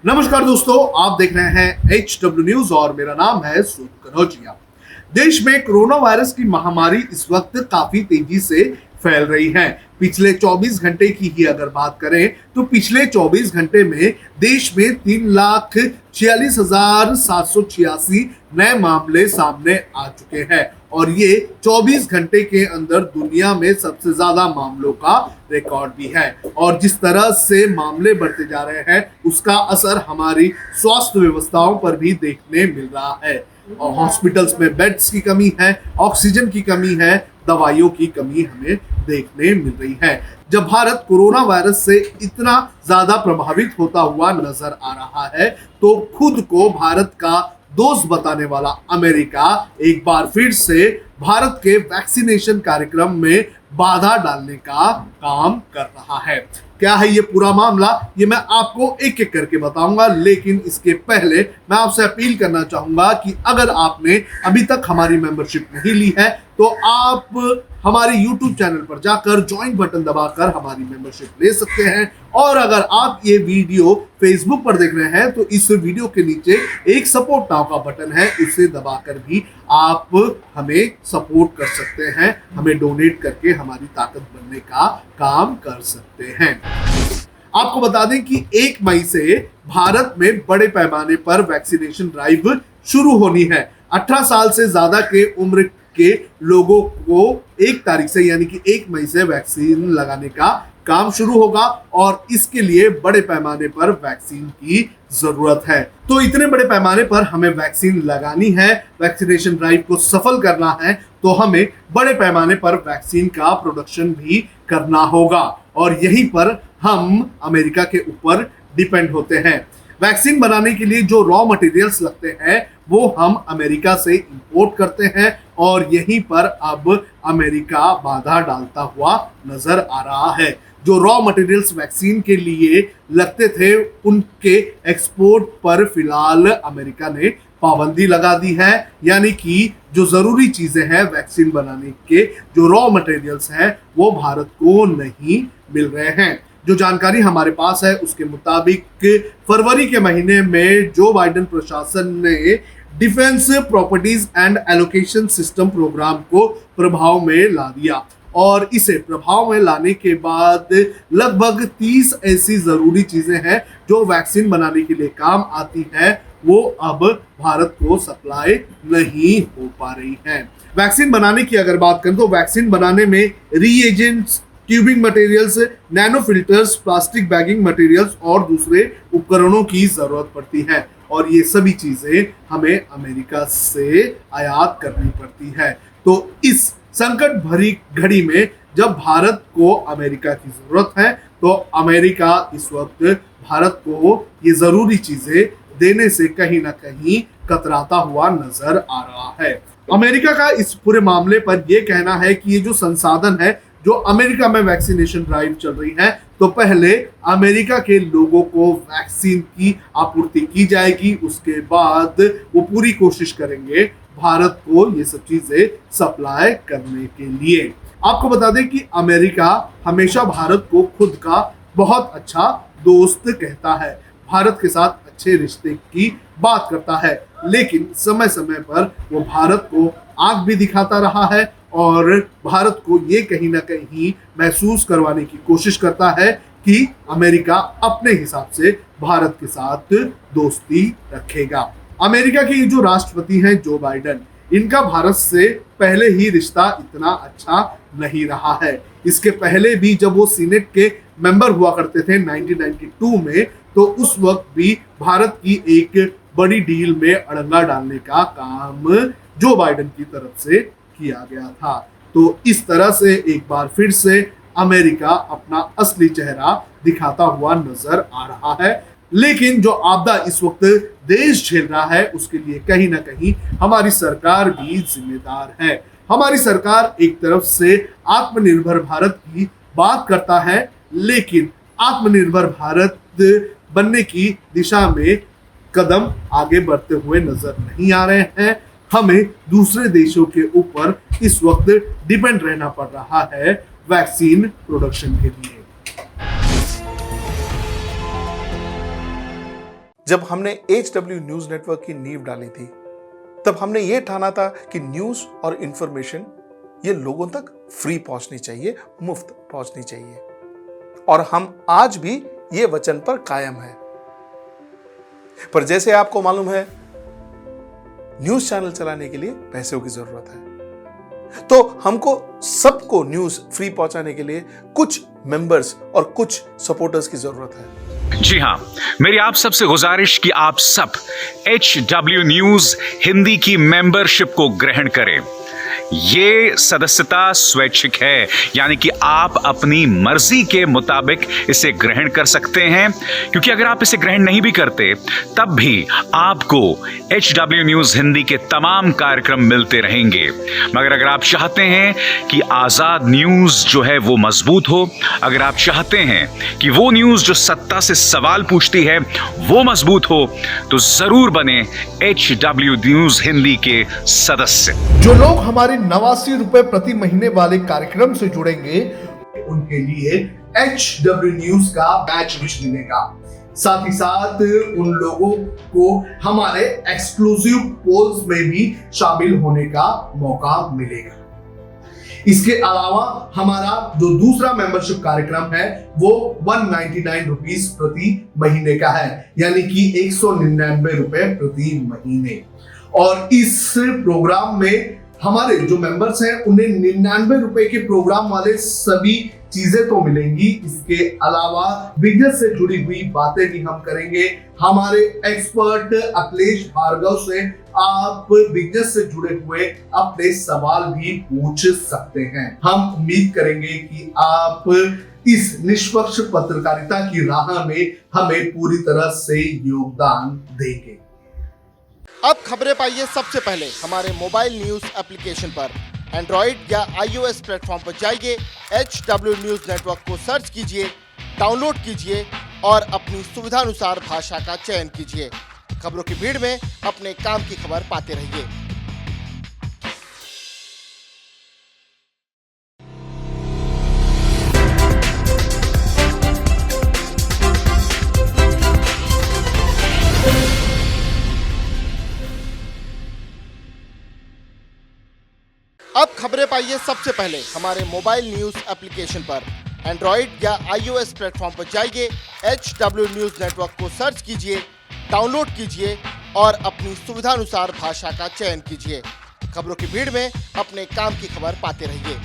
नमस्कार दोस्तों, आप देख रहे हैं HW न्यूज और मेरा नाम है सूरज कनौजिया। देश में कोरोना वायरस की महामारी इस वक्त काफी तेजी से फैल रही है। पिछले 24 घंटे की ही अगर बात करें तो पिछले 24 घंटे में देश में 3,46,786 नए मामले सामने आ चुके हैं और ये 24 घंटे के अंदर दुनिया में सबसे ज्यादा मामलों का रिकॉर्ड भी है। और जिस तरह से मामले बढ़ते जा रहे हैं उसका असर हमारी स्वास्थ्य व्यवस्थाओं पर भी देखने मिल रहा है। और हॉस्पिटल्स में बेड्स की कमी है, ऑक्सीजन की कमी है, दवाइयों की कमी हमें देखने मिल रही है। जब भारत कोरोना वायरस से इतना ज्यादा प्रभावित होता हुआ नजर आ रहा है तो खुद को भारत का दोस्त बताने वाला अमेरिका एक बार फिर से भारत के वैक्सीनेशन कार्यक्रम में बाधा डालने का काम कर रहा है। क्या है ये पूरा मामला, ये मैं आपको एक एक करके बताऊंगा, लेकिन इसके पहले मैं आपसे अपील करना चाहूंगा कि अगर आपने अभी तक हमारी मेंबरशिप नहीं ली है तो आप हमारे YouTube चैनल पर जाकर ज्वाइन बटन दबाकर हमारी मेंबरशिप ले सकते हैं। और अगर आप ये वीडियो Facebook पर देख रहे हैं तो इस वीडियो के नीचे एक सपोर्ट नाउ का बटन है, उसे दबाकर भी आप हमें सपोर्ट कर सकते हैं, हमें डोनेट करके हमारी ताकत बनने का काम कर सकते हैं। आपको बता दें कि 1 मई से भारत में बड़े पैमाने पर वैक्सीनेशन ड्राइव शुरू होनी है। 18 साल से ज्यादा के उम्र के लोगों को 1 तारीख से यानी कि 1 मई से वैक्सीन लगाने का काम शुरू होगा और इसके लिए बड़े पैमाने पर वैक्सीन की जरूरत है। तो इतने बड़े पैमाने पर हमें वैक्सीन लगानी है, वैक्सीनेशन ड्राइव को सफल करना है तो हमें बड़े पैमाने पर वैक्सीन का प्रोडक्शन भी करना होगा और यहीं पर हम अमेरिका के ऊपर डिपेंड होते हैं। वैक्सीन बनाने के लिए जो रॉ मटेरियल्स लगते हैं वो हम अमेरिका से इंपोर्ट करते हैं और यहीं पर अब अमेरिका बाधा डालता हुआ नजर आ रहा है। जो रॉ मटेरियल्स वैक्सीन के लिए लगते थे उनके एक्सपोर्ट पर फिलहाल अमेरिका ने पाबंदी लगा दी है, यानी कि जो जरूरी चीजें हैं वैक्सीन बनाने के जो रॉ मटेरियल्स हैं वो भारत को नहीं मिल रहे हैं। जो जानकारी हमारे पास है उसके मुताबिक फरवरी के महीने में जो बाइडेन प्रशासन ने defence properties and allocation system program को प्रभाव में ला दिया और इसे प्रभाव में लाने के बाद लगभग 30 ऐसी जरूरी चीजें हैं जो वैक्सीन बनाने के लिए काम आती है, वो अब भारत को सप्लाई नहीं हो पा रही है। वैक्सीन बनाने की अगर बात करें तो वैक्सीन बनाने में reagents, tubing materials, nano filters, plastic bagging materials और दूसरे उपकरणों की जरूरत पड़ती है और ये सभी चीजें हमें अमेरिका से आयात करनी पड़ती है। तो इस संकट भरी घड़ी में जब भारत को अमेरिका की जरूरत है तो अमेरिका इस वक्त भारत को ये जरूरी चीजें देने से कहीं ना कहीं कतराता हुआ नजर आ रहा है। अमेरिका का इस पूरे मामले पर यह कहना है कि ये जो संसाधन है जो अमेरिका में वैक्सीनेशन ड्राइव चल रही है तो पहले अमेरिका के लोगों को वैक्सीन की आपूर्ति की जाएगी, उसके बाद वो पूरी कोशिश करेंगे भारत को ये सब चीजें सप्लाई करने के लिए। आपको बता दें कि अमेरिका हमेशा भारत को खुद का बहुत अच्छा दोस्त कहता है, भारत के साथ अच्छे रिश्ते की बात करता है, लेकिन समय समय पर वो भारत को आंख भी दिखाता रहा है और भारत को ये कहीं ना कहीं महसूस करवाने की कोशिश करता है कि अमेरिका अपने हिसाब से भारत के साथ दोस्ती रखेगा। अमेरिका के जो राष्ट्रपति हैं जो बाइडेन, इनका भारत से पहले ही रिश्ता इतना अच्छा नहीं रहा है। इसके पहले भी जब वो सीनेट के मेंबर हुआ करते थे 1992 में तो उस वक्त भी भारत की एक बड़ी डील में अड़ंगा डालने का काम जो बाइडेन की तरफ से किया गया था। तो इस तरह से एक बार फिर से अमेरिका अपना असली चेहरा दिखाता हुआ नजर आ रहा है। लेकिन जो आपदा इस वक्त देश झेल रहा है उसके लिए कहीं ना कहीं हमारी सरकार भी जिम्मेदार है। हमारी सरकार एक तरफ से आत्मनिर्भर भारत की बात करता है लेकिन आत्मनिर्भर भारत बनने की दिशा में कदम आगे बढ़ते हुए नजर नहीं आ रहे हैं। हमें दूसरे देशों के ऊपर इस वक्त डिपेंड रहना पड़ रहा है वैक्सीन प्रोडक्शन के लिए। जब हमने HW न्यूज नेटवर्क की नींव डाली थी, तब हमने ये ठाना था कि न्यूज और इंफॉर्मेशन ये लोगों तक फ्री पहुंचनी चाहिए, मुफ्त पहुंचनी चाहिए। और हम आज भी ये वचन पर कायम हैं। पर जैसे आपको मालूम है, न्यूज चैनल चलाने के लिए पैसों की जरूरत है, तो हमको सबको न्यूज फ्री पहुंचाने के लिए कुछ मेंबर्स और कुछ सपोर्टर्स की जरूरत है। जी हां, मेरी आप सबसे गुजारिश कि आप सब HW न्यूज हिंदी की मेंबरशिप को ग्रहण करें। ये सदस्यता स्वैच्छिक है, यानी कि आप अपनी मर्जी के मुताबिक इसे ग्रहण कर सकते हैं, क्योंकि अगर आप इसे ग्रहण नहीं भी करते तब भी आपको HW न्यूज हिंदी के तमाम कार्यक्रम मिलते रहेंगे। मगर अगर आप चाहते हैं कि आजाद न्यूज जो है वो मजबूत हो, अगर आप चाहते हैं कि वो न्यूज जो सत्ता से सवाल पूछती है वो मजबूत हो, तो जरूर बने HW न्यूज हिंदी के सदस्य। जो लोग हमारे 89 रुपए प्रति महीने वाले कार्यक्रम से जुड़ेंगे, उनके लिए HW न्यूज का बैच विश मिलेगा। साथ ही साथ उन लोगों को हमारे एक्सक्लूसिव पोल्स में भी शामिल होने का मौका मिलेगा। इसके अलावा हमारा जो दूसरा मेंबरशिप कार्यक्रम है वो 199 रुपीस प्रति महीने का है, यानी कि 199 रुपए प्रति महीने। और इस प्रोग्राम में हमारे जो मेंबर्स हैं उन्हें 99 रुपए के प्रोग्राम वाले सभी चीजें तो मिलेंगी। इसके अलावा बिजनेस से जुड़ी हुई बातें भी हम करेंगे। हमारे एक्सपर्ट अखिलेश भार्गव से आप बिजनेस से जुड़े हुए अपने सवाल भी पूछ सकते हैं। हम उम्मीद करेंगे कि आप इस निष्पक्ष पत्रकारिता की राह में हमें पूरी तरह से योगदान देंगे। अब खबरें पाइए सबसे पहले हमारे मोबाइल न्यूज एप्लीकेशन पर। एंड्रॉइड या iOS प्लेटफॉर्म पर जाइए, HW न्यूज नेटवर्क को सर्च कीजिए, डाउनलोड कीजिए और अपनी सुविधानुसार भाषा का चयन कीजिए। खबरों की भीड़ में अपने काम की खबर पाते रहिए। अब खबरें पाइए सबसे पहले हमारे मोबाइल न्यूज एप्लीकेशन पर। एंड्रॉइड या iOS प्लेटफॉर्म पर जाइए, HW न्यूज नेटवर्क को सर्च कीजिए, डाउनलोड कीजिए और अपनी सुविधानुसार भाषा का चयन कीजिए। खबरों की भीड़ में अपने काम की खबर पाते रहिए।